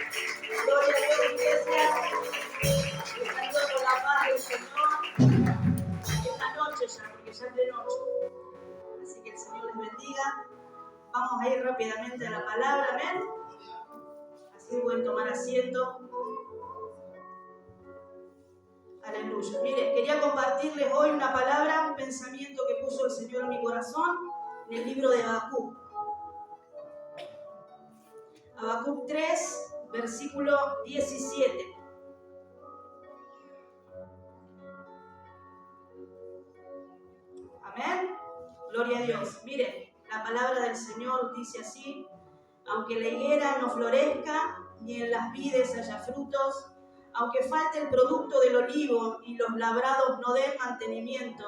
Gloria a Dios, iglesia. Les saludo con la paz del Señor. Esta noche ya, porque ya es de noche. Así que el Señor les bendiga. Vamos a ir rápidamente a la palabra, amén. Así pueden tomar asiento. Aleluya. Mire, quería compartirles hoy una palabra, un pensamiento que puso el Señor en mi corazón en el libro de Habacuc. Habacuc 3, versículo 17. Amén. Gloria a Dios. Mire, la palabra del Señor dice así: aunque la higuera no florezca, ni en las vides haya frutos, aunque falte el producto del olivo y los labrados no den mantenimiento,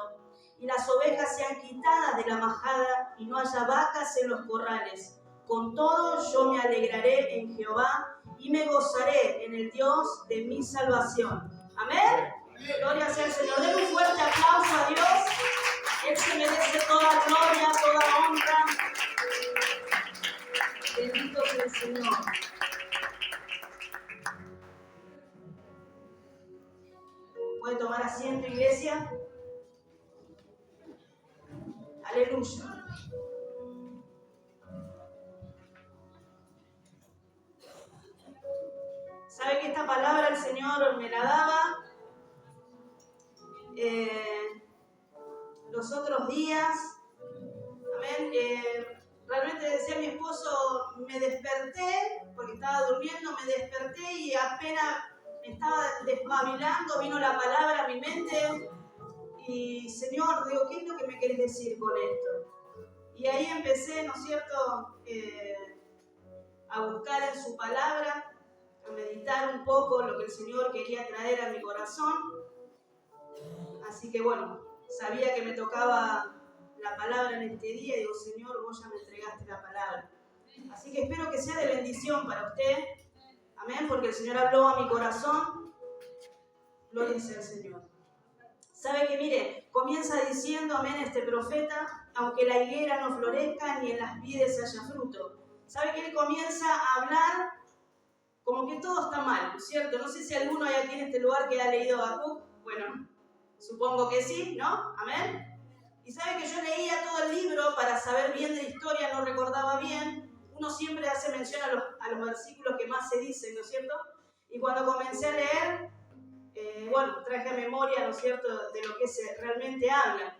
y las ovejas sean quitadas de la majada y no haya vacas en los corrales, con todo yo me alegraré en Jehová y me gozaré en el Dios de mi salvación. Amén. Gloria sea al Señor. Den un fuerte aplauso a Dios. Él se merece toda gloria, toda honra. Bendito sea el Señor. ¿Puede tomar asiento, iglesia? Aleluya. ¿Sabe que esta palabra el Señor me la daba los otros días? Amén. Realmente decía mi esposo, me desperté, porque estaba durmiendo, me desperté y apenas me estaba despabilando, vino la palabra a mi mente y Señor, digo, ¿qué es lo que me querés decir con esto? Y ahí empecé, ¿no es cierto?, a buscar en su palabra, a meditar un poco lo que el Señor quería traer a mi corazón. Así que bueno, sabía que me tocaba la palabra en este día y digo, Señor, vos ya me entregaste la palabra. Así que espero que sea de bendición para usted. Amén, porque el Señor habló a mi corazón. Gloria sea al Señor. ¿Sabe que mire? Comienza diciendo, amén, este profeta, aunque la higuera no florezca ni en las vides haya fruto. ¿Sabe que él comienza a hablar como que todo está mal, ¿no es cierto? No sé si alguno hay aquí en este lugar que ha leído Habacuc. Bueno, supongo que sí, ¿no? Amén. Y sabe que yo leía todo el libro para saber bien de la historia, no recordaba bien. Uno siempre hace mención a los versículos que más se dicen, ¿no es cierto? Y cuando comencé a leer, bueno, traje a memoria, ¿no es cierto?, de lo que se realmente habla.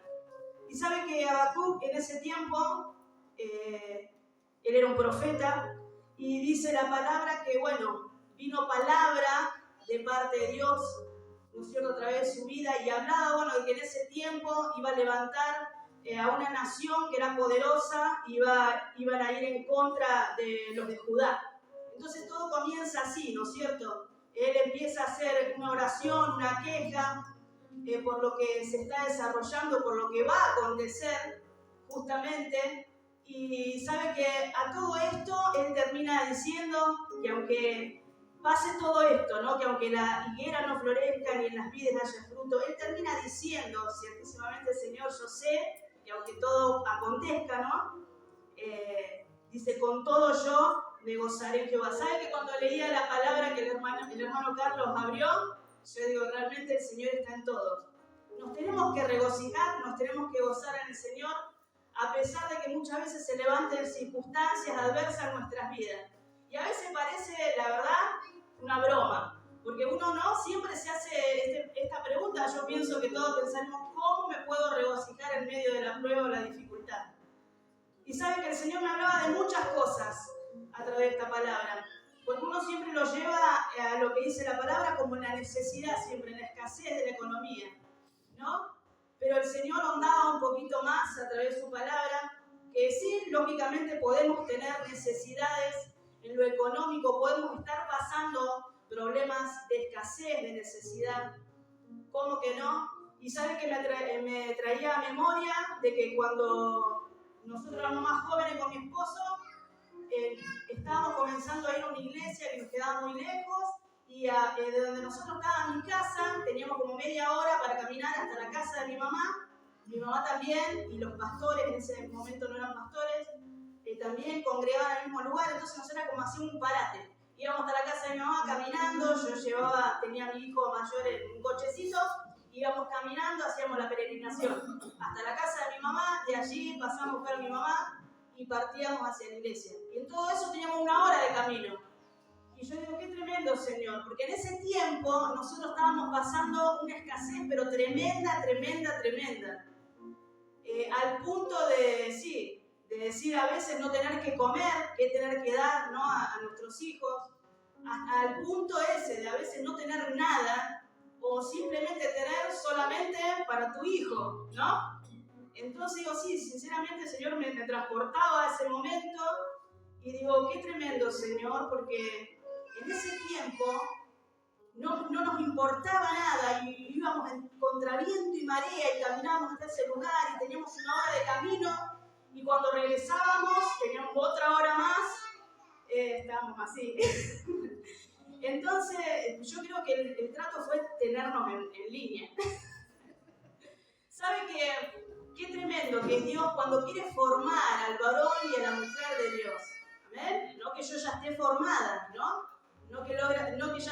Y sabe que Habacuc en ese tiempo, él era un profeta, y dice la palabra que, bueno, vino palabra de parte de Dios, ¿no es cierto?, a través de su vida, y hablaba, bueno, de que en ese tiempo iba a levantar a una nación que era poderosa, iban a ir en contra de los de Judá. Entonces todo comienza así, ¿no es cierto? Él empieza a hacer una oración, una queja por lo que se está desarrollando, por lo que va a acontecer justamente. Y sabe que a todo esto él termina diciendo que aunque pase todo esto, ¿no?, que aunque la higuera no florezca ni en las vides haya fruto, él termina diciendo, ciertísimamente, Señor, yo sé que aunque todo acontezca, ¿no?, dice, con todo yo me gozaré en Jehová. ¿Sabe que cuando leía la palabra que el hermano Carlos abrió, yo digo, realmente el Señor está en todo? Nos tenemos que regocijar, nos tenemos que gozar en el Señor, a pesar de que muchas veces se levanten circunstancias adversas en nuestras vidas. Y a veces parece, la verdad, una broma, porque uno no siempre se hace esta pregunta. Yo pienso que todos pensamos, ¿cómo me puedo regocijar en medio de la prueba o la dificultad? Y sabe que el Señor me hablaba de muchas cosas a través de esta palabra, porque uno siempre lo lleva a lo que dice la palabra como en la necesidad, siempre en la escasez de la economía, ¿no? Pero el Señor ahondaba un poquito más a través de su palabra, que sí, lógicamente podemos tener necesidades en lo económico, podemos estar pasando problemas de escasez, de necesidad, ¿cómo que no? Y sabe que me traía a memoria de que cuando nosotros éramos más jóvenes con mi esposo, estábamos comenzando a ir a una iglesia que nos quedaba muy lejos, y de donde nosotros estábamos en mi casa, teníamos como media hora para caminar hasta la casa de mi mamá también, y los pastores en ese momento no eran pastores, también congregaban en el mismo lugar. Entonces nosotros era como así un parate. Íbamos hasta la casa de tenía a mi hijo mayor en un cochecito, íbamos caminando, hacíamos la peregrinación hasta la casa de mi mamá, de allí pasamos a buscar a mi mamá y partíamos hacia la iglesia. Y en todo eso teníamos 1 hora de camino. Y yo digo, qué tremendo, Señor, porque en ese tiempo nosotros estábamos pasando una escasez, pero tremenda, tremenda, tremenda. Al punto de decir a veces no tener que comer, qué tener que dar, ¿no?, a nuestros hijos, al punto ese de a veces no tener nada, o simplemente tener solamente para tu hijo, ¿no? Entonces digo, sí, sinceramente el Señor me transportaba a ese momento y digo, qué tremendo, Señor, porque en ese tiempo no nos importaba nada y íbamos contra viento y marea y caminábamos hasta ese lugar y teníamos 1 hora de camino y cuando regresábamos teníamos otra hora más, estábamos así. Entonces yo creo que el trato fue tenernos en línea. ¿Sabe qué tremendo que es Dios cuando quiere formar al varón y a la mujer de Dios? ¿Amén? No que yo ya esté formada, ¿no? No que ya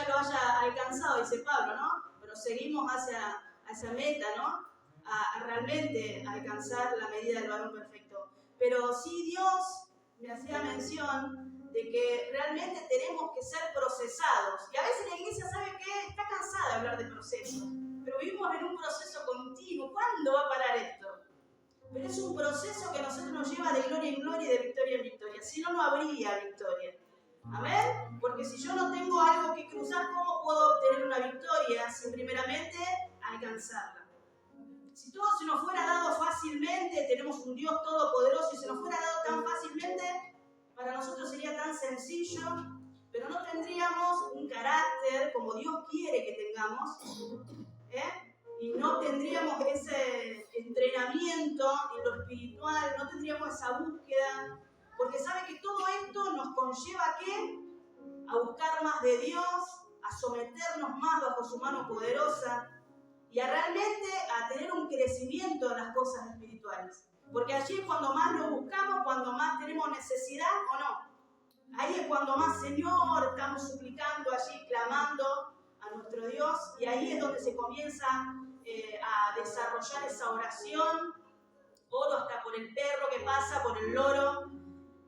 lo haya alcanzado, dice Pablo, ¿no? Pero seguimos hacia esa meta, ¿no? A realmente alcanzar la medida del varón perfecto. Pero sí Dios me hacía mención de que realmente tenemos que ser procesados. Y a veces la iglesia, ¿sabe qué? Está cansada de hablar de procesos. Pero vivimos en un proceso continuo. ¿Cuándo va a parar esto? Pero es un proceso que a nosotros nos lleva de gloria en gloria y de victoria en victoria. Si no, no habría victoria. ¿Amén? Porque si yo no tengo algo que cruzar, ¿cómo puedo obtener una victoria sin primeramente alcanzarla? Si todo se nos fuera dado fácilmente, tenemos un Dios todopoderoso y se nos fuera dado tan fácilmente, para nosotros sería tan sencillo, pero no tendríamos un carácter como Dios quiere que tengamos, y no tendríamos ese entrenamiento en lo espiritual, no tendríamos esa búsqueda, porque sabe que todo esto nos conlleva ¿a qué? A buscar más de Dios, a someternos más bajo su mano poderosa y a realmente a tener un crecimiento en las cosas espirituales. Porque allí es cuando más lo buscamos, cuando más tenemos necesidad o no. Ahí es cuando más, Señor, estamos suplicando allí, clamando a nuestro Dios, y ahí es donde se comienza a desarrollar esa oración. Oro hasta por el perro que pasa, por el loro.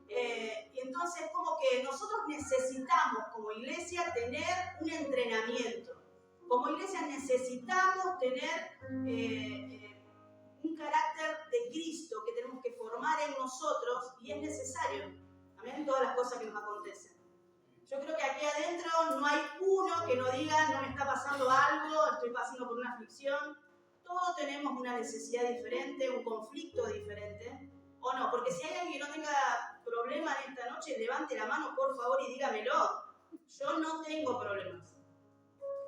Y entonces como que nosotros necesitamos como iglesia tener un entrenamiento. Como iglesia necesitamos tener un carácter de Cristo que tenemos que formar en nosotros y es necesario. Amén, todas las cosas que nos acontecen. Yo creo que aquí adentro no hay uno que no diga, no me está pasando algo, estoy pasando por una aflicción. Todos tenemos una necesidad diferente, un conflicto diferente. ¿O no? Porque si hay alguien que no tenga problema en esta noche, levante la mano, por favor, y dígamelo. Yo no tengo problemas.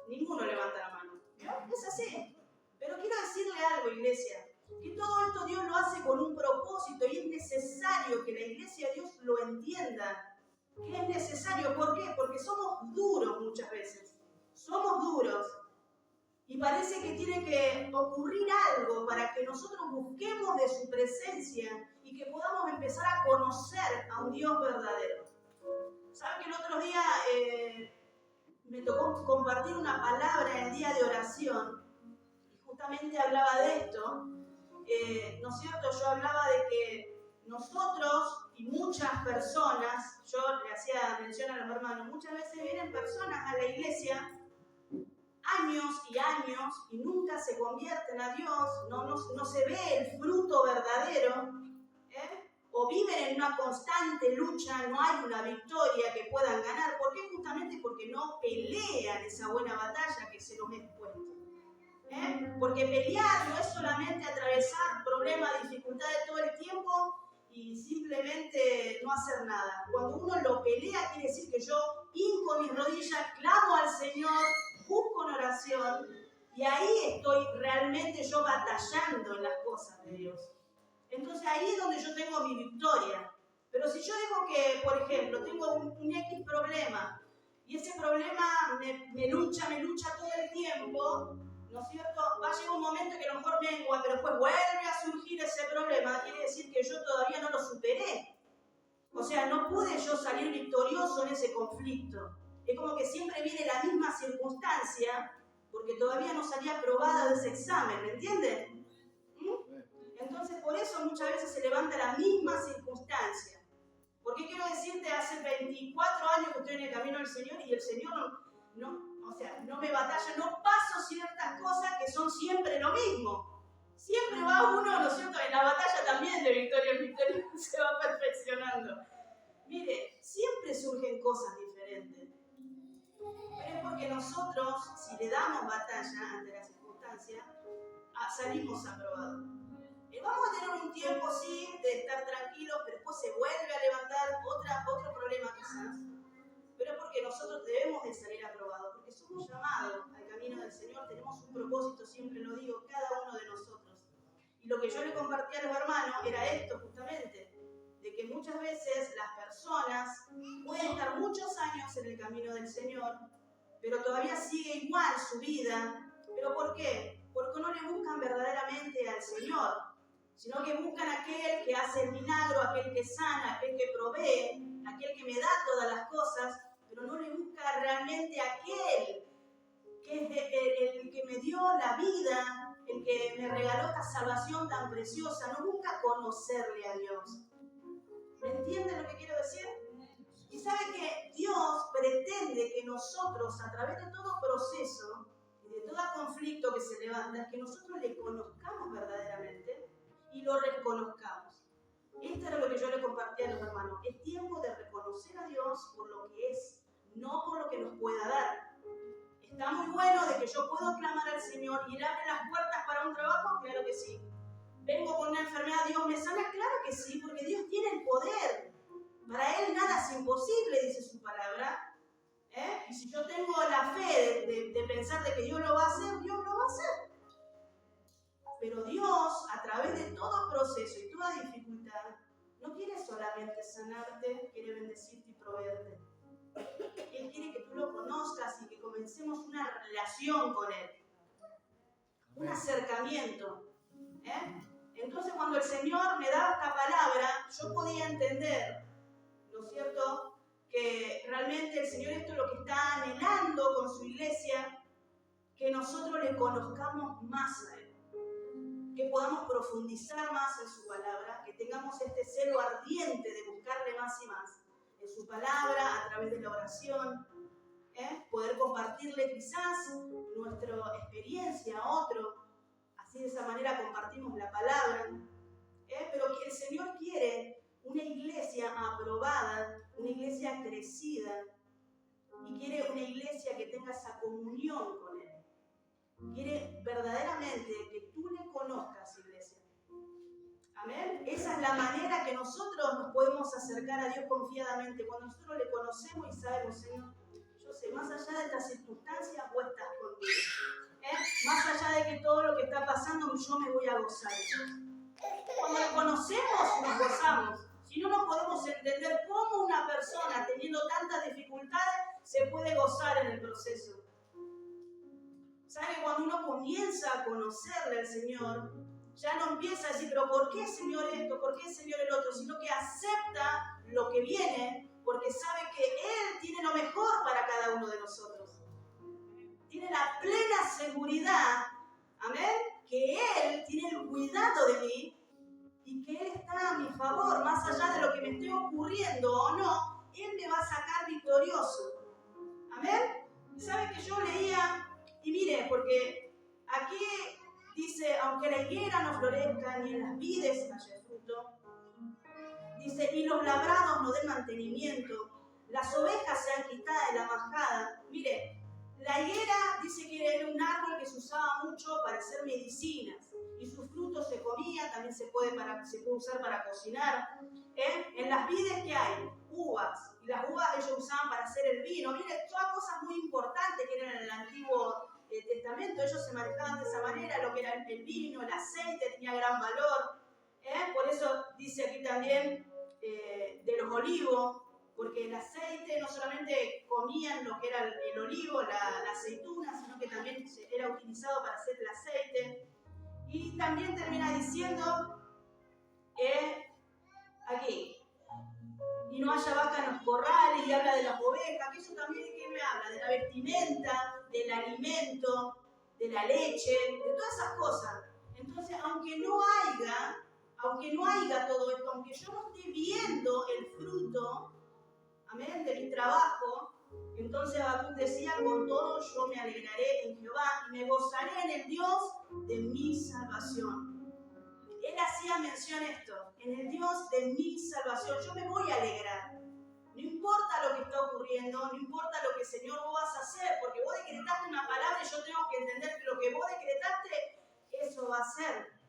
Ninguno levanta la mano. ¿No? Es así. Pero quiero decirle algo, iglesia. Que todo esto Dios lo hace con un propósito y es necesario que la iglesia de Dios lo entienda. Que es necesario. ¿Por qué? Porque somos duros muchas veces. Somos duros. Y parece que tiene que ocurrir algo para que nosotros busquemos de su presencia y que podamos empezar a conocer a un Dios verdadero. ¿Saben que el otro día me tocó compartir una palabra en el día de oración? Y justamente hablaba de esto. ¿No es cierto? Yo hablaba de que nosotros y muchas personas, yo le hacía mención a los hermanos, muchas veces vienen personas a la iglesia años y nunca se convierten a Dios, no se ve el fruto verdadero, o viven en una constante lucha, no hay una victoria que puedan ganar. ¿Por qué? Justamente porque no pelean esa buena batalla que se nos es puesta. Porque pelear no es solamente atravesar problemas, dificultades todo el tiempo y simplemente no hacer nada. Cuando uno lo pelea, quiere decir que yo hinco mis rodillas, clamo al Señor, busco en oración y ahí estoy realmente yo batallando en las cosas de Dios. Entonces ahí es donde yo tengo mi victoria. Pero si yo digo que, por ejemplo, tengo un X problema y ese problema me lucha todo el tiempo, ¿no es cierto? Va a llegar un momento que a lo mejor mengua, pero después vuelve a surgir ese problema. Quiere decir que yo todavía no lo superé. O sea, no pude yo salir victorioso en ese conflicto. es como que siempre viene la misma circunstancia, porque todavía no salía aprobada de ese examen, ¿me entienden? Entonces por eso muchas veces se levanta la misma circunstancia. Porque quiero decirte, hace 24 años que estoy en el camino del Señor y el Señor no me batalla, no paso ciertas cosas que son siempre lo mismo. Siempre va uno, ¿no es cierto? En la batalla también de victoria en victoria se va perfeccionando. Mire, siempre surgen cosas diferentes. Pero es porque nosotros, si le damos batalla ante la circunstancia, salimos aprobados. Vamos a tener un tiempo, sí, de estar tranquilos, pero después se vuelve a levantar otro problema quizás. Pero es porque nosotros debemos de salir aprobados, porque somos llamados al camino del Señor, tenemos un propósito, siempre lo digo, cada uno de nosotros. Y lo que yo le compartí a los hermanos era esto justamente, de que muchas veces las personas pueden estar muchos años en el camino del Señor, pero todavía sigue igual su vida. ¿Pero por qué? Porque no le buscan verdaderamente al Señor, sino que buscan aquel que hace el milagro, aquel que sana, aquel que provee, aquel que me da todas las cosas, pero no le busca realmente a aquel que es el que me dio la vida, el que me regaló esta salvación tan preciosa. No busca conocerle a Dios. ¿Me entienden lo que quiero decir? Y sabe que Dios pretende que nosotros, a través de todo proceso y de todo conflicto que se levanta, que nosotros le conozcamos verdaderamente y lo reconozcamos. Esto era lo que yo le compartí a los hermanos. Es tiempo de reconocer a Dios por lo que es, no por lo que nos pueda dar. Está muy bueno de que yo puedo clamar al Señor y Él abre las puertas para un trabajo, claro que sí. Vengo con una enfermedad, Dios me sana, claro que sí, porque Dios tiene el poder. Para Él nada es imposible, dice su palabra. Y si yo tengo la fe de pensar de que Dios lo va a hacer, Dios lo va a hacer. Pero Dios, a través de todo proceso y toda dificultad, no quiere solamente sanarte, quiere bendecirte y proveerte. Él quiere que tú lo conozcas y que comencemos una relación con Él. Un acercamiento. Entonces cuando el Señor me daba esta palabra, yo podía entender, ¿no es cierto?, que realmente el Señor esto es lo que está anhelando con su iglesia, que nosotros le conozcamos más a Él, que podamos profundizar más en su palabra, que tengamos este celo ardiente de buscarle más y más en su palabra, a través de la oración, poder compartirle quizás nuestra experiencia a otro, así de esa manera compartimos la palabra, pero que el Señor quiere una iglesia aprobada, una iglesia crecida, y quiere una iglesia que tenga esa comunión con Él. Quiere verdaderamente que tú le conozcas, iglesia. Amén. Esa es la manera que nosotros nos podemos acercar a Dios confiadamente, cuando nosotros le conocemos y sabemos, Señor, yo sé, más allá de estas circunstancias, vos estás conmigo. Más allá de que todo lo que está pasando, yo me voy a gozar. Cuando le conocemos, nos gozamos. Si no, no podemos entender cómo una persona, teniendo tantas dificultades, se puede gozar en el proceso. ¿Sabe? Cuando uno comienza a conocerle al Señor, ya no empieza a decir, pero ¿por qué, Señor, esto? ¿Por qué, Señor, el otro? Sino que acepta lo que viene, porque sabe que Él tiene lo mejor para cada uno de nosotros. Tiene la plena seguridad, amén, que Él tiene el cuidado de mí y que Él está a mi favor, más allá de lo que me esté ocurriendo o no, Él me va a sacar victorioso. Amén. ¿Sabe que yo leía? Y mire, porque aquí dice, aunque la higuera no florezca ni en las vides haya fruto, dice, y los labrados no den mantenimiento, las ovejas sean quitadas de la majada. Mire, la higuera dice que era un árbol que se usaba mucho para hacer medicinas y sus frutos se comían, también se puede usar para cocinar. En las vides que hay uvas, y las uvas ellos usaban para hacer el vino. Mire, todas cosas muy importantes que eran en el Antiguo Testamento, ellos se manejaban de esa manera, lo que era el vino, el aceite tenía gran valor. Por eso dice aquí también de los olivos, porque el aceite no solamente comían lo que era el olivo, la aceituna, sino que también era utilizado para hacer el aceite. Y también termina diciendo aquí, y no haya vaca en los corrales, y habla de las ovejas, que eso también, ¿de qué me habla? De la vestimenta, del alimento, de la leche, de todas esas cosas. Entonces, aunque no haya todo esto, aunque yo no esté viendo el fruto, amén, de mi trabajo, entonces Habacuc decía, con todo yo me alegraré en Jehová y me gozaré en el Dios de mi salvación. Él hacía mención a esto, en el Dios de mi salvación, yo me voy a alegrar. No importa lo que está ocurriendo, no importa lo que, Señor, vos vas a hacer, porque vos decretaste una palabra y yo tengo que entender que lo que vos decretaste, eso va a ser.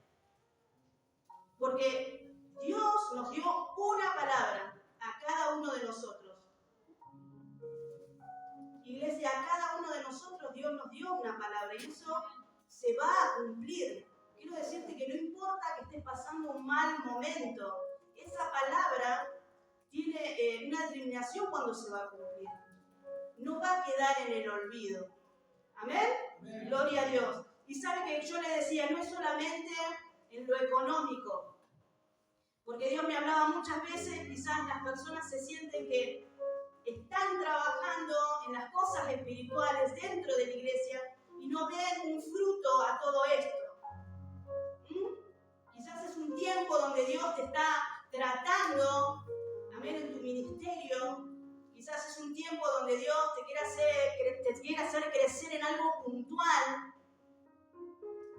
Porque Dios nos dio una palabra a cada uno de nosotros. Iglesia, a cada uno de nosotros Dios nos dio una palabra y eso se va a cumplir. Quiero decirte que no importa que estés pasando un mal momento, esa palabra tiene una determinación cuando se va a cumplir. No va a quedar en el olvido. ¿Amén? Amén. Gloria a Dios. Y sabe que yo le decía, no es solamente en lo económico. Porque Dios me hablaba muchas veces, quizás las personas se sienten que están trabajando en las cosas espirituales dentro de la iglesia y no ven un fruto a todo esto. Quizás es un tiempo donde Dios te está tratando, amén, en tu ministerio. Quizás es un tiempo donde Dios te quiere hacer crecer en algo puntual.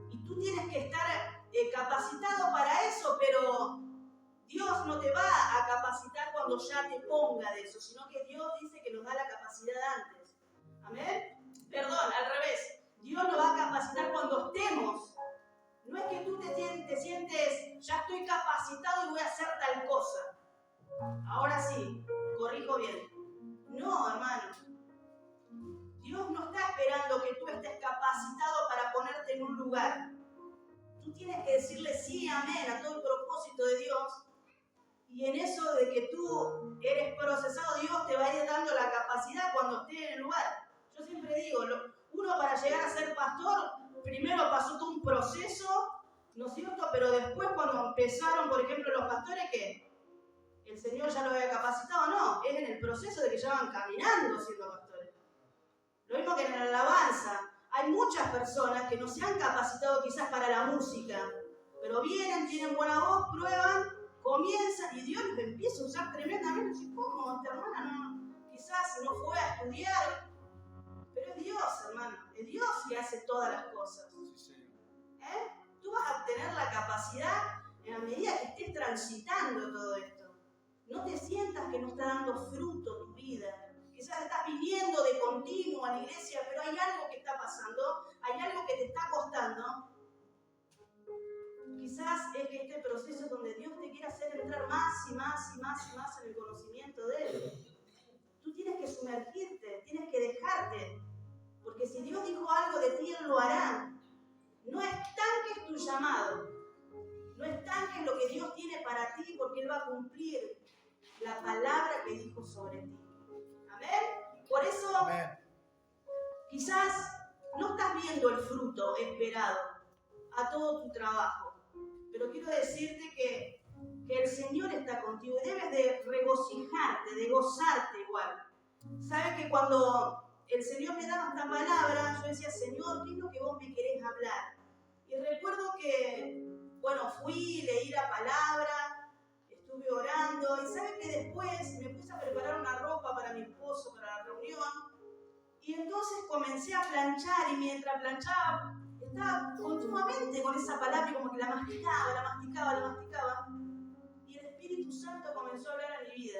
Y tú tienes que estar capacitado para eso, pero Dios no te va a capacitar cuando ya te ponga de eso, sino que Dios dice que nos da la capacidad antes. ¿Amén? Perdón, al revés. Dios nos va a capacitar cuando estemos. No es que tú te sientes, ya estoy capacitado y voy a hacer tal cosa. Ahora sí, corrijo bien. No, hermano. Dios no está esperando que tú estés capacitado para ponerte en un lugar. Tú tienes que decirle sí, amén, a todo el propósito de Dios. Y en eso de que tú eres procesado, Dios te va a ir dando la capacidad cuando estés en el lugar. Yo siempre digo, uno para llegar a ser pastor, primero pasó todo un proceso, ¿no es cierto? Pero después cuando empezaron, por ejemplo, los pastores, ¿qué? ¿El Señor ya lo había capacitado? No, es en el proceso de que ya van caminando siendo pastores. Lo mismo que en la alabanza. Hay muchas personas que no se han capacitado quizás para la música, pero vienen, tienen buena voz, prueban, comienzan y Dios los empieza a usar tremendamente. ¿Cómo? Esta hermana no, quizás no fue a estudiar, pero es Dios, hermano. Es Dios que hace todas las cosas. Tú vas a obtener la capacidad en la medida que estés transitando todo esto. No te sientas que no está dando fruto tu vida. Quizás estás viniendo de continuo a la iglesia, pero hay algo que está pasando, hay algo que te está costando. Quizás es que este proceso donde Dios te quiere hacer entrar más y más y más y más en el conocimiento de Él. Tú tienes que sumergirte, tienes que dejarte. Porque si Dios dijo algo de ti, Él lo hará. No estanques tu llamado. No estanques lo que Dios tiene para ti, porque Él va a cumplir la palabra que dijo sobre ti. Amén. Por eso, amén, quizás no estás viendo el fruto esperado a todo tu trabajo. Pero quiero decirte que el Señor está contigo y debes de regocijarte, de gozarte igual. ¿Sabes que cuando el Señor me daba esta palabra, yo decía, Señor, ¿qué es lo que vos me querés hablar? Y recuerdo que, bueno, fui, leí la palabra, estuve orando, y ¿sabes que después me puse a preparar una ropa para mi esposo, para la reunión? Y entonces comencé a planchar, y mientras planchaba, estaba continuamente con esa palabra y como que la masticaba. Y el Espíritu Santo comenzó a hablar a mi vida.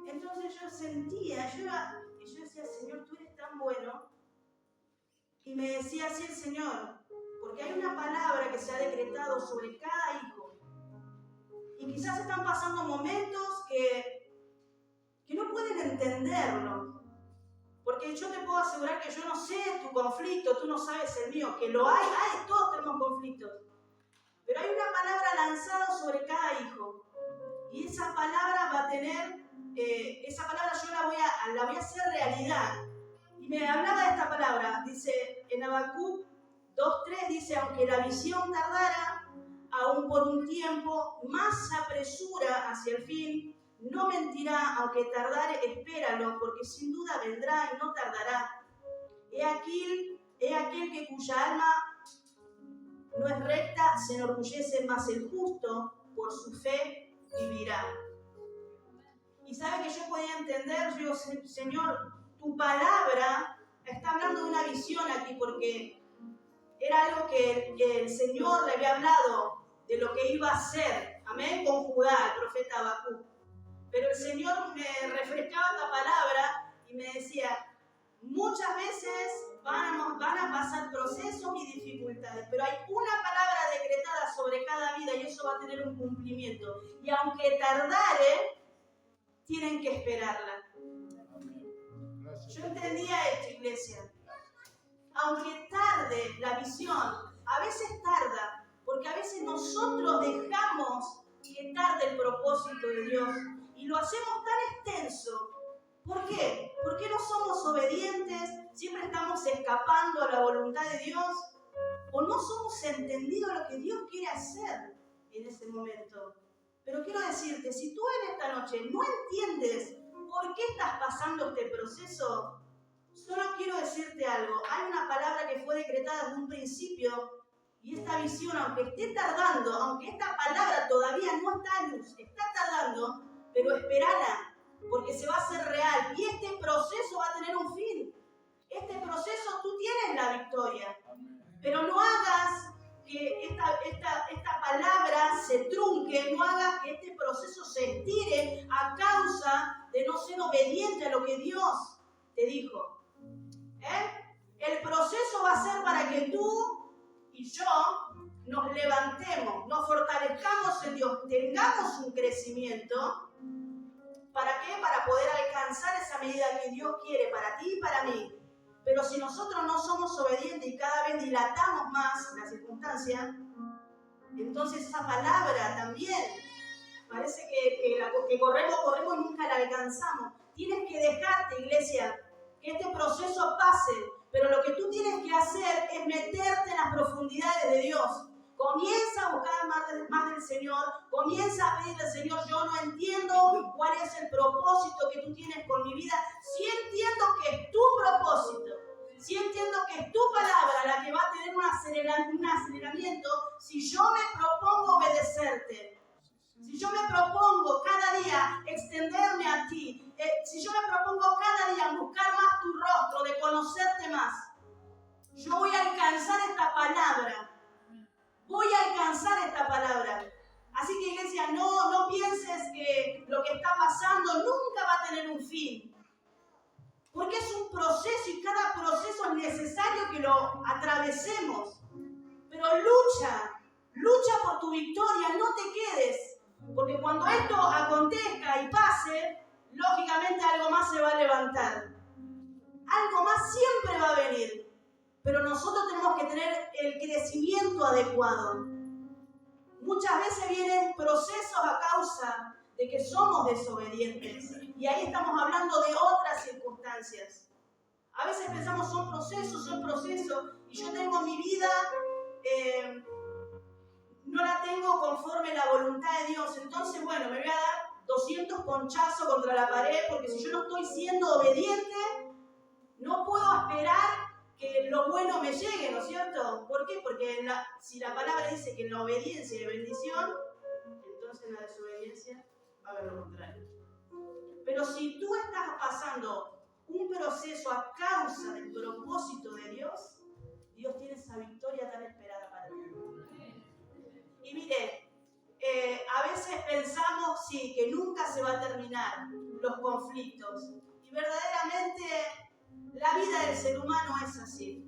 Entonces yo sentía, yo decía, Señor, tú eres tan bueno. Y me decía así el Señor, porque hay una palabra que se ha decretado sobre cada hijo. Y quizás están pasando momentos que no pueden entenderlo. Porque yo te puedo asegurar que yo no sé tu conflicto, tú no sabes el mío, que lo hay, todos tenemos conflictos. Pero hay una palabra lanzada sobre cada hijo. Y esa palabra va a tener, esa palabra yo la voy a hacer realidad. Y me hablaba de esta palabra, dice en Habacuc 2:3, dice, aunque la visión tardara, aún por un tiempo, más se apresura hacia el fin, no mentirá, aunque tardare, espéralo, porque sin duda vendrá y no tardará. He aquel que cuya alma no es recta, se enorgullece, mas el justo por su fe vivirá. Y sabe que yo podía entender, yo digo, Señor, tu palabra está hablando de una visión aquí, porque era algo que el Señor le había hablado de lo que iba a hacer, amén, con Judá, el profeta Habacuc. Pero el Señor me refrescaba esta palabra y me decía, muchas veces van a pasar procesos y dificultades, pero hay una palabra decretada sobre cada vida y eso va a tener un cumplimiento. Y aunque tardare, tienen que esperarla. Yo entendía esto, iglesia. Aunque tarde la visión, a veces tarda, porque a veces nosotros dejamos que tarde el propósito de Dios y lo hacemos tan extenso. ¿Por qué? ¿Por qué no somos obedientes? ¿Siempre estamos escapando a la voluntad de Dios? ¿O no somos entendidos lo que Dios quiere hacer en ese momento? Pero quiero decirte, si tú en esta noche no entiendes por qué estás pasando este proceso, solo quiero decirte algo. Hay una palabra que fue decretada desde un principio y esta visión, aunque esté tardando, aunque esta palabra todavía no está a luz, está tardando, pero esperala, porque se va a hacer real y este proceso va a tener un fin. Este proceso tú tienes la victoria, pero no hagas que esta palabra se trunque, no hagas que este proceso se estire a causa de no ser obediente a lo que Dios te dijo. El proceso va a ser para que tú y yo nos levantemos, nos fortalezcamos en Dios, tengamos un crecimiento. ¿Para qué? Para poder alcanzar esa medida que Dios quiere para ti y para mí. Pero si nosotros no somos obedientes y cada vez dilatamos más la circunstancia, entonces esa palabra también parece que corremos y nunca la alcanzamos. Tienes que dejarte, iglesia, que este proceso pase, pero lo que tú tienes que hacer es meterte en las profundidades de Dios. Comienza a buscar más del Señor, comienza a pedirle al Señor, yo no entiendo cuál es el propósito que tú tienes con mi vida, sí entiendo que es tu propósito, sí entiendo que es tu palabra la que va a tener un aceleramiento si yo me propongo obedecerte. Si yo me propongo cada día extenderme a ti, si yo me propongo cada día buscar más tu rostro, de conocerte más, yo voy a alcanzar esta palabra. Voy a alcanzar esta palabra. Así que, iglesia, no pienses que lo que está pasando nunca va a tener un fin. Porque es un proceso y cada proceso es necesario que lo atravesemos. Pero lucha por tu victoria, no te quedes. Porque cuando esto acontezca y pase, lógicamente algo más se va a levantar. Algo más siempre va a venir. Pero nosotros tenemos que tener el crecimiento adecuado. Muchas veces vienen procesos a causa de que somos desobedientes. Y ahí estamos hablando de otras circunstancias. A veces pensamos son procesos, y yo tengo mi vida, no la tengo conforme la voluntad de Dios. Entonces, bueno, me voy a dar 200 ponchazos contra la pared, porque si yo no estoy siendo obediente, no puedo esperar que lo bueno me llegue, ¿no es cierto? ¿Por qué? Porque si la palabra dice que en la obediencia hay bendición, entonces en la desobediencia va a haber lo contrario. Pero si tú estás pasando un proceso a causa del propósito de Dios, Dios tiene esa victoria tan esperada para ti. Y mire, a veces pensamos, sí, que nunca se va a terminar los conflictos. Y verdaderamente la vida del ser humano es así.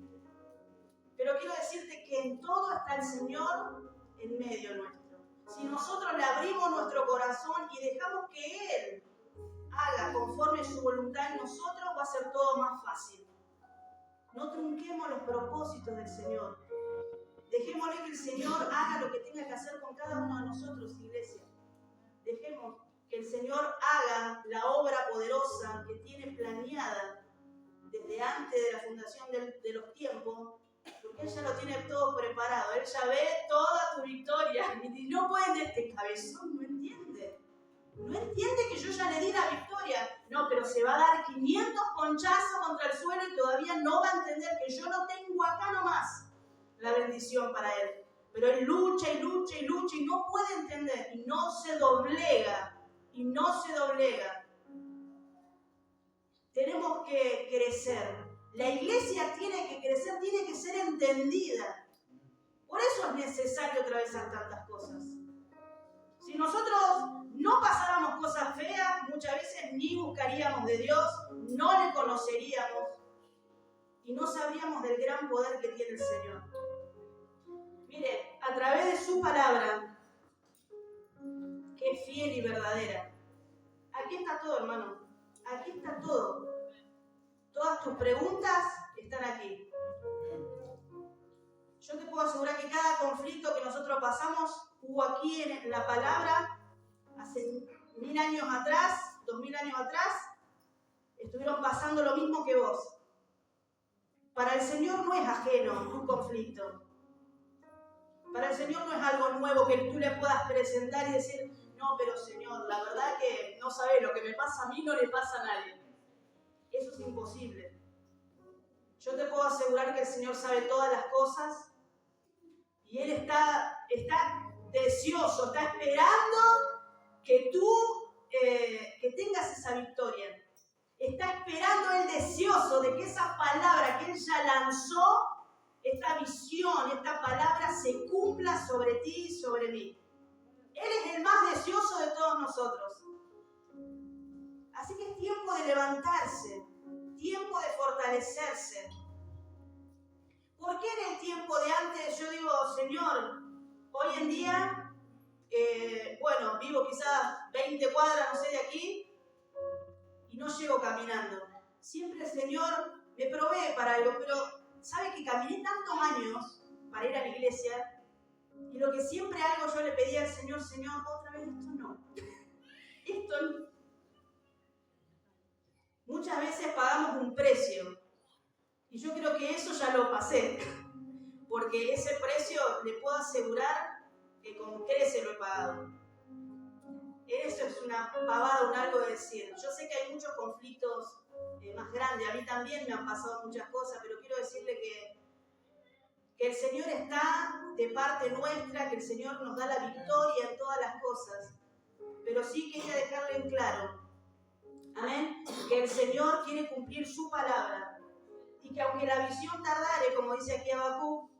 Pero quiero decirte que en todo está el Señor en medio nuestro. Si nosotros le abrimos nuestro corazón y dejamos que Él haga conforme su voluntad en nosotros, va a ser todo más fácil. No trunquemos los propósitos del Señor. Dejémosle que el Señor haga lo que tenga que hacer con cada uno de nosotros, iglesia. Dejemos que el Señor haga la obra poderosa que tiene planeada desde antes de la fundación de los tiempos, porque Él ya lo tiene todo preparado. Él ya ve toda tu victoria. Y no pueden, este cabezón no entiende. No No entiende que yo ya le di la victoria. No, pero se va a dar 500 ponchazos contra el suelo y todavía no va a entender que yo no tengo acá nomás la bendición para él. Pero él lucha y lucha y lucha y no puede entender y no se doblega. Y no se doblega. Tenemos que crecer. La iglesia tiene que crecer, tiene que ser entendida. Por eso es necesario atravesar tantas cosas. Si nosotros no pasáramos cosas feas, muchas veces ni buscaríamos de Dios, no le conoceríamos y no sabríamos del gran poder que tiene el Señor. Mire, a través de su palabra, que es fiel y verdadera, aquí está todo, hermano. Aquí está todo. Todas tus preguntas están aquí. Yo te puedo asegurar que cada conflicto que nosotros pasamos hubo aquí en la palabra hace 1000 años atrás, 2000 años atrás, estuvieron pasando lo mismo que vos. Para el Señor no es ajeno tu conflicto. Para el Señor no es algo nuevo que tú le puedas presentar y decir, no, pero Señor, la verdad que no sabes, lo que me pasa a mí no le pasa a nadie. Eso es imposible. Yo te puedo asegurar que el Señor sabe todas las cosas y Él está deseoso, está esperando que tú que tengas esa victoria. Está esperando Él deseoso de que esa palabra que Él ya lanzó, esta visión, esta palabra se cumpla sobre ti y sobre mí. Él es el más deseoso de todos nosotros. Así que es tiempo de levantarse, tiempo de fortalecerse. ¿Por qué en el tiempo de antes yo digo, Señor, hoy en día, vivo quizás 20 cuadras, no sé, de aquí, y no llego caminando? Siempre el Señor me provee para algo, pero ¿sabe que caminé tantos años para ir a la iglesia? Y lo que siempre algo yo le pedía al Señor, Señor, otra vez esto no. Esto no. Muchas veces pagamos un precio. Y yo creo que eso ya lo pasé. Porque ese precio le puedo asegurar que con creces lo he pagado. Eso es una pavada, un algo de decir. Yo sé que hay muchos conflictos más grandes. A mí también me han pasado muchas cosas, pero quiero decirle que el Señor está de parte nuestra, que el Señor nos da la victoria en todas las cosas. Pero sí quería dejarle en claro, amén, que el Señor quiere cumplir su palabra y que aunque la visión tardare, como dice aquí Habacuc,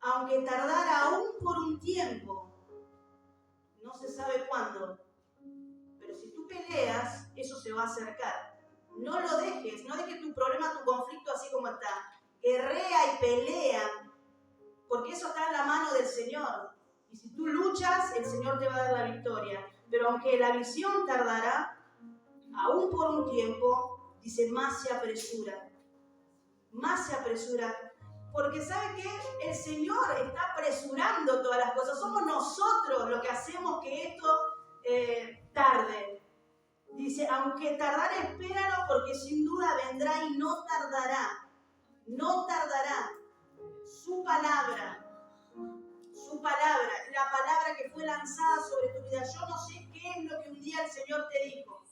aunque tardara aún por un tiempo, no se sabe cuándo, pero si tú peleas, eso se va a acercar. No lo dejes, no dejes tu problema, tu conflicto así como está. Guerrea y pelea, porque eso está en la mano del Señor. Y si tú luchas, el Señor te va a dar la victoria. Pero aunque la visión tardará, aún por un tiempo, dice, más se apresura. Más se apresura. Porque ¿sabe qué? El Señor está apresurando todas las cosas. Somos nosotros los que hacemos que esto tarde. Dice, aunque tardara, espéralo, porque sin duda vendrá y no tardará. No tardará. Su palabra, la palabra que fue lanzada sobre tu vida. Yo no sé qué es lo que un día el Señor te dijo.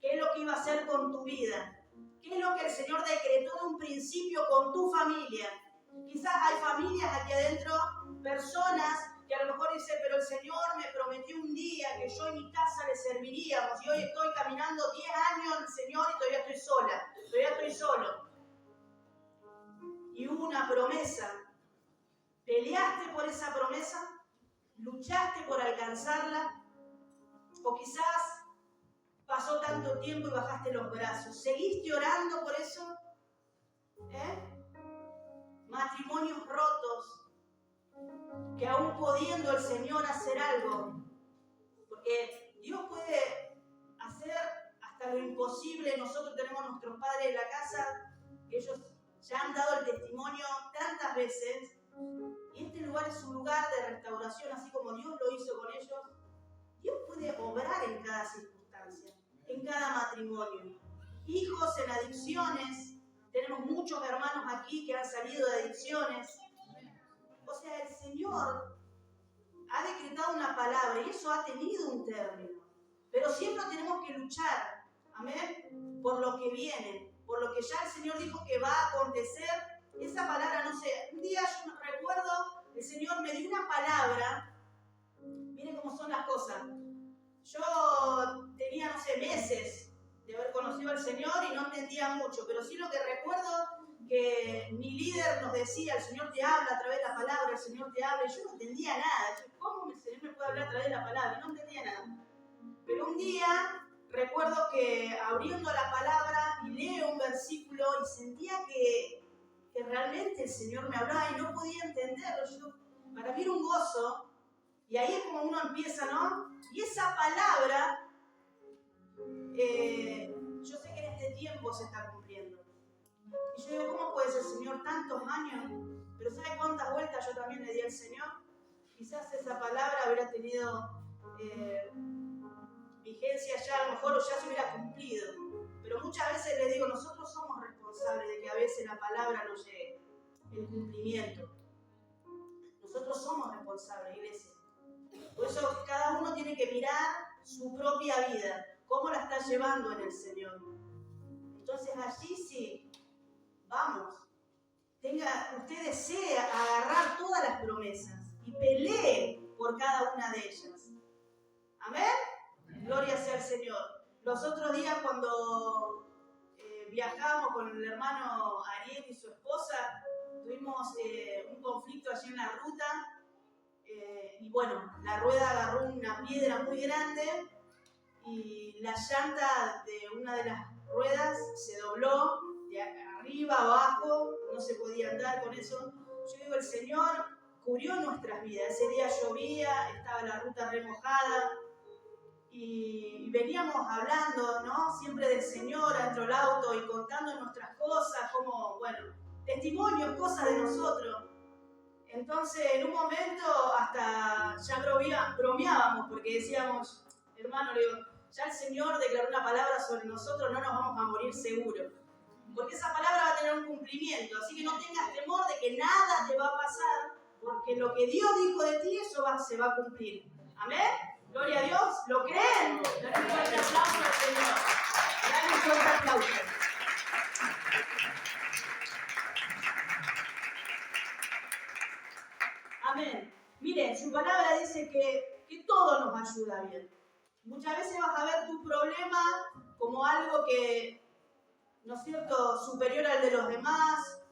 ¿Qué es lo que iba a hacer con tu vida? ¿Qué es lo que el Señor decretó de un principio con tu familia? Quizás hay familias aquí adentro, personas que a lo mejor dicen, pero el Señor me prometió un día que yo en mi casa le serviríamos y hoy estoy caminando 10 años el Señor y todavía estoy sola, todavía estoy solo. Y hubo una promesa. ¿Peleaste por esa promesa? ¿Luchaste por alcanzarla? ¿O quizás pasó tanto tiempo y bajaste los brazos? ¿Seguiste orando por eso? Matrimonios rotos, que aún pudiendo el Señor hacer algo, porque Dios puede hacer hasta lo imposible. Nosotros tenemos nuestros padres en la casa, ellos ya han dado el testimonio tantas veces, y este lugar es un lugar de restauración, así como Dios lo hizo con ellos. Dios puede obrar en cada circunstancia, en cada matrimonio. Hijos en adicciones, tenemos muchos hermanos aquí que han salido de adicciones. O sea, el Señor ha decretado una palabra y eso ha tenido un término. pero siempre tenemos que luchar, amén, por lo que viene, por lo que ya el Señor dijo que va a acontecer. Esa palabra, no sé, un día yo me recuerdo, el Señor me dio una palabra, miren cómo son las cosas. Yo tenía, no sé, meses de haber conocido al Señor y no entendía mucho, pero sí lo que recuerdo que mi líder nos decía, el Señor te habla a través de la palabra, el Señor te habla, y yo no entendía nada. ¿Cómo el Señor me puede hablar a través de la palabra? No entendía nada. Pero un día recuerdo que abriendo la palabra y leo un versículo y sentía que realmente el Señor me hablaba y no podía entenderlo. Para mí era un gozo, y ahí es como uno empieza, ¿no? Y esa palabra, yo sé que en este tiempo se está cumpliendo. Y yo digo, ¿cómo puede ser, Señor, tantos años? Pero ¿sabe cuántas vueltas yo también le di al Señor? Quizás esa palabra hubiera tenido vigencia ya, a lo mejor ya se hubiera cumplido. Pero muchas veces le digo, nosotros somos responsables de que a veces la palabra no llegue, el cumplimiento. Nosotros somos responsables, iglesia. Por eso cada uno tiene que mirar su propia vida, cómo la está llevando en el Señor. Entonces allí sí, vamos. Usted desea agarrar todas las promesas y pelee por cada una de ellas. ¿Amén? Gloria sea al Señor. Los otros días cuando viajamos con el hermano Ariel y su esposa, tuvimos un conflicto allí en la ruta. Y bueno, la rueda agarró una piedra muy grande y la llanta de una de las ruedas se dobló de arriba a abajo, no se podía andar con eso. Yo digo, el Señor cubrió nuestras vidas. Ese día llovía, estaba la ruta remojada y veníamos hablando, ¿no? Siempre del Señor dentro del auto y contando nuestras cosas, como, bueno, testimonios, cosas de nosotros. Entonces, en un momento hasta ya bromeábamos porque decíamos, hermano, le digo, ya el Señor declaró una palabra sobre nosotros, no nos vamos a morir seguro. Porque esa palabra va a tener un cumplimiento, así que no tengas temor de que nada te va a pasar, porque lo que Dios dijo de ti, eso se va a cumplir. Amén. Gloria a Dios. ¿Lo creen? Dale un fuerte aplauso al Señor. Dale un fuerte aplauso. Amén. Mire, su palabra dice que todo nos ayuda bien. Muchas veces vas a ver tu problema como algo que, ¿no es cierto?, superior al de los demás,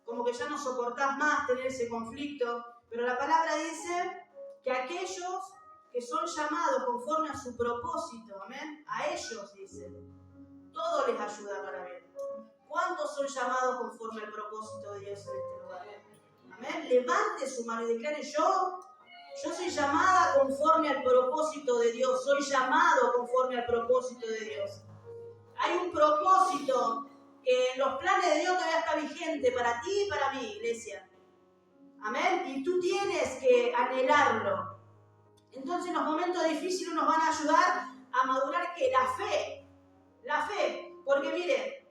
como que ya no soportás más tener ese conflicto. Pero la palabra dice que aquellos que son llamados conforme a su propósito, amén, a ellos, dice, todo les ayuda para bien. ¿Cuántos son llamados conforme al propósito de Dios en este lugar? Amén. Levante su mano y declare, yo soy llamada conforme al propósito de Dios, soy llamado conforme al propósito de Dios. Hay un propósito que en los planes de Dios todavía está vigente para ti y para mí, iglesia. Amén. Y tú tienes que anhelarlo. Entonces, en los momentos difíciles nos van a ayudar a madurar ¿qué? La fe. Porque mire,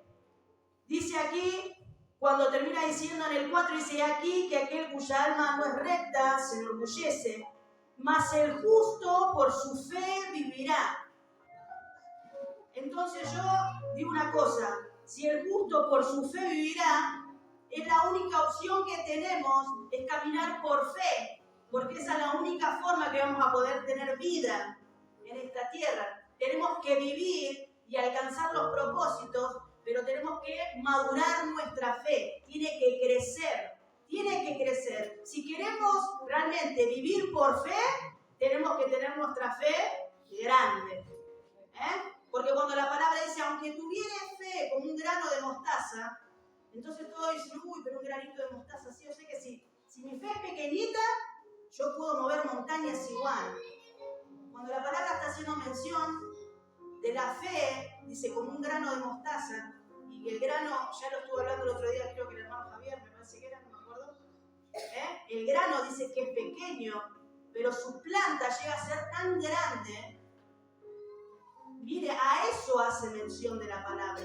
dice aquí, cuando termina diciendo en el 4, dice aquí que aquel cuya alma no es recta se enorgullece, mas el justo por su fe vivirá. Entonces yo digo una cosa, si el justo por su fe vivirá, es la única opción que tenemos, es caminar por fe, porque esa es la única forma que vamos a poder tener vida en esta tierra. Tenemos que vivir y alcanzar los propósitos, pero tenemos que madurar nuestra fe, tiene que crecer. Si queremos realmente vivir por fe, tenemos que tener nuestra fe grande. Porque cuando la palabra dice, aunque tuvieras fe como un grano de mostaza, entonces todos dicen, uy, pero un granito de mostaza, sí, yo sé que si mi fe es pequeñita, yo puedo mover montañas igual. Cuando la palabra está haciendo mención de la fe, dice como un grano de mostaza, y que el grano, ya lo estuve hablando el otro día, creo que el hermano Javier, me parece que era, no me acuerdo, el grano dice que es pequeño, pero su planta llega a ser tan grande. Mire, a eso hace mención de la palabra.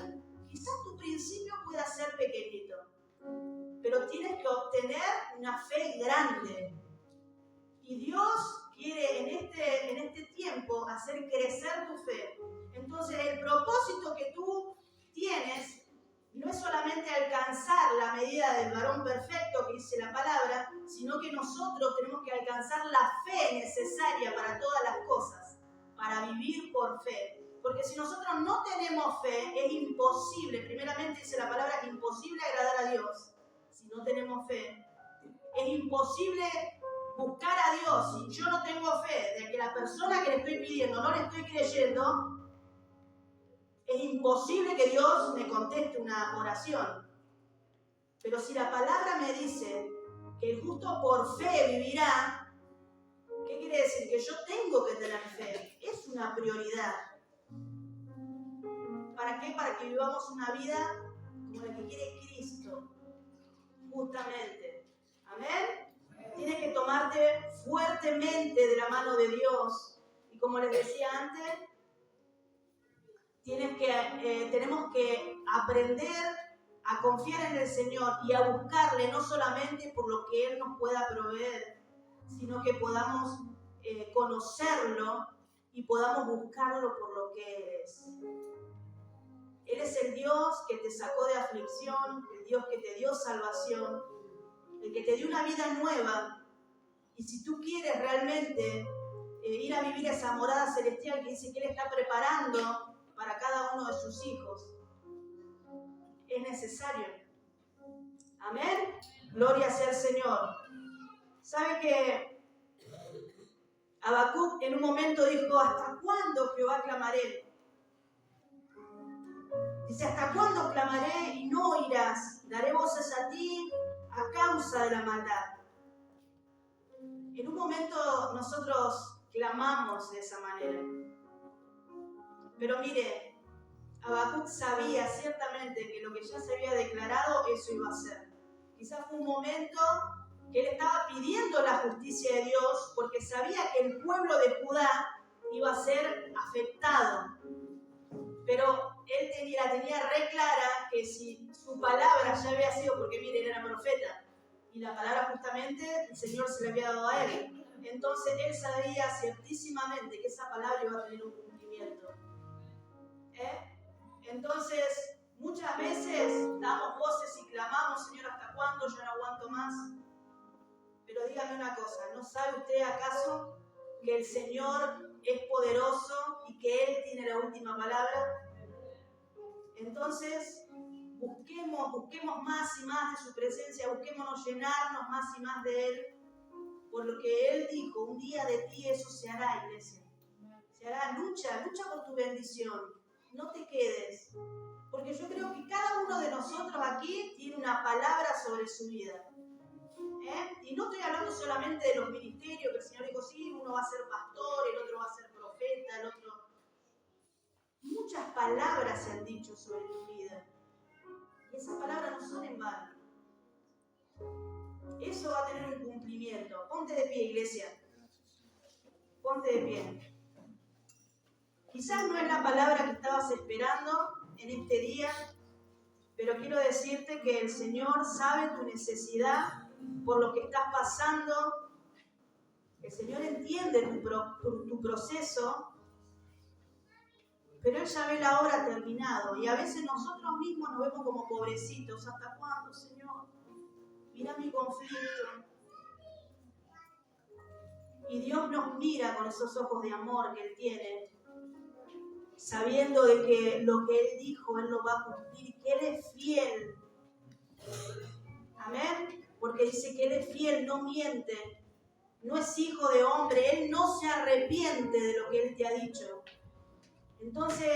Quizás tu principio pueda ser pequeñito, pero tienes que obtener una fe grande. Y Dios quiere en este tiempo hacer crecer tu fe. Entonces el propósito que tú tienes no es solamente alcanzar la medida del varón perfecto que dice la palabra, sino que nosotros tenemos que alcanzar la fe necesaria para todas las cosas, para vivir por fe. Porque si nosotros no tenemos fe, es imposible, primeramente dice la palabra, es imposible agradar a Dios. Si no tenemos fe, es imposible buscar a Dios. Si yo no tengo fe de que la persona que le estoy pidiendo no le estoy creyendo, es imposible que Dios me conteste una oración. Pero si la palabra me dice que el justo por fe vivirá, ¿qué quiere decir? Que yo tengo que tener fe. Es una prioridad. ¿Para qué? Para que vivamos una vida como la que quiere Cristo. Justamente. Amén. Tienes que tomarte fuertemente de la mano de Dios. Y como les decía antes, tenemos que aprender a confiar en el Señor y a buscarle no solamente por lo que Él nos pueda proveer, sino que podamos conocerlo y podamos buscarlo por lo que Él es. Él es el Dios que te sacó de aflicción, el Dios que te dio salvación, el que te dio una vida nueva. Y si tú quieres realmente ir a vivir esa morada celestial que dice que Él está preparando para cada uno de sus hijos, es necesario. Amén. Gloria sea al Señor. ¿Sabe que Habacuc en un momento dijo: ¿hasta cuándo, Jehová, clamaré? Dice: ¿hasta cuándo clamaré y no oirás? Daré voces a ti a causa de la maldad. En un momento nosotros clamamos de esa manera. Pero mire, Habacuc sabía ciertamente que lo que ya se había declarado, eso iba a ser. Quizás fue un momento que él estaba pidiendo la justicia de Dios porque sabía que el pueblo de Judá iba a ser afectado. Pero él la tenía re clara que si su palabra ya había sido, porque mire, él era profeta, y la palabra justamente el Señor se le había dado a él. Entonces él sabía ciertísimamente que esa palabra iba a tener un cumplimiento. Entonces, muchas veces damos voces y clamamos: Señor, ¿hasta cuándo? Yo no aguanto más. Pero dígame una cosa, ¿no sabe usted acaso que el Señor es poderoso y que Él tiene la última palabra? Entonces, busquemos más y más de su presencia, busquémonos llenarnos más y más de Él, por lo que Él dijo: un día de ti eso se hará, iglesia. Se hará. Lucha por tu bendición. No te quedes, porque yo creo que cada uno de nosotros aquí tiene una palabra sobre su vida. Y no estoy hablando solamente de los ministerios, que el Señor dijo: sí, uno va a ser pastor, el otro va a ser profeta, el otro... Muchas palabras se han dicho sobre tu vida, y esas palabras no son en vano. Eso va a tener un cumplimiento. Ponte de pie, iglesia. Ponte de pie. Quizás no es la palabra que estabas esperando en este día, pero quiero decirte que el Señor sabe tu necesidad por lo que estás pasando. El Señor entiende tu proceso, pero Él ya ve la hora terminado. Y a veces nosotros mismos nos vemos como pobrecitos. ¿Hasta cuándo, Señor? Mira mi conflicto. Y Dios nos mira con esos ojos de amor que Él tiene, sabiendo de que lo que Él dijo, Él lo va a cumplir y que Él es fiel. Amén. Porque dice que Él es fiel, no miente, no es hijo de hombre, Él no se arrepiente de lo que Él te ha dicho. Entonces,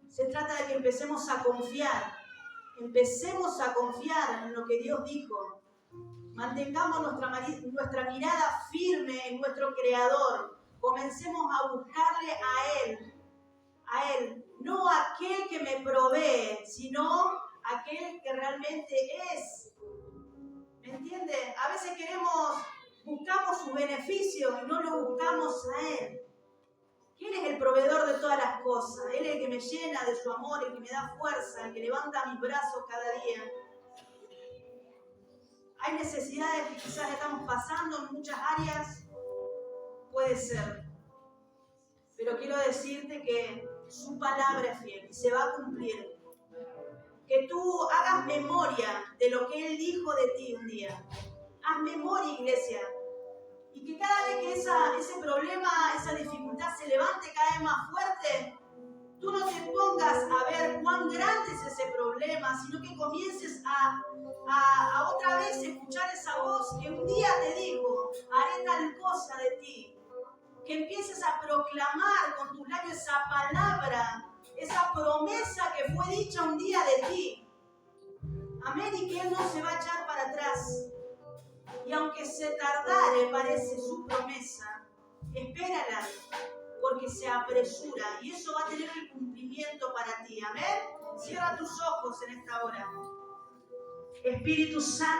se trata de que empecemos a confiar en lo que Dios dijo. Mantengamos nuestra mirada firme en nuestro Creador. Comencemos a buscarle a Él, no a aquel que me provee, sino aquel que realmente es. ¿Me entiende? A veces buscamos sus beneficios y no lo buscamos a Él. Él es el proveedor de todas las cosas. Él es el que me llena de su amor, el que me da fuerza, el que levanta mis brazos cada día. Hay necesidades que quizás estamos pasando en muchas áreas, puede ser. Pero quiero decirte que su palabra es fiel y se va a cumplir. Que tú hagas memoria de lo que Él dijo de ti un día. Haz memoria, iglesia. Y que cada vez que ese problema, esa dificultad se levante cada vez más fuerte, tú no te pongas a ver cuán grande es ese problema, sino que comiences a otra vez escuchar esa voz que un día te dijo, haré tal cosa de ti. Que empieces a proclamar con tus labios esa palabra, esa promesa que fue dicha un día de ti. Amén, y que Él no se va a echar para atrás. Y aunque se tardare, parece su promesa, espérala, porque se apresura y eso va a tener el cumplimiento para ti. Amén. Cierra tus ojos en esta hora. Espíritu Santo.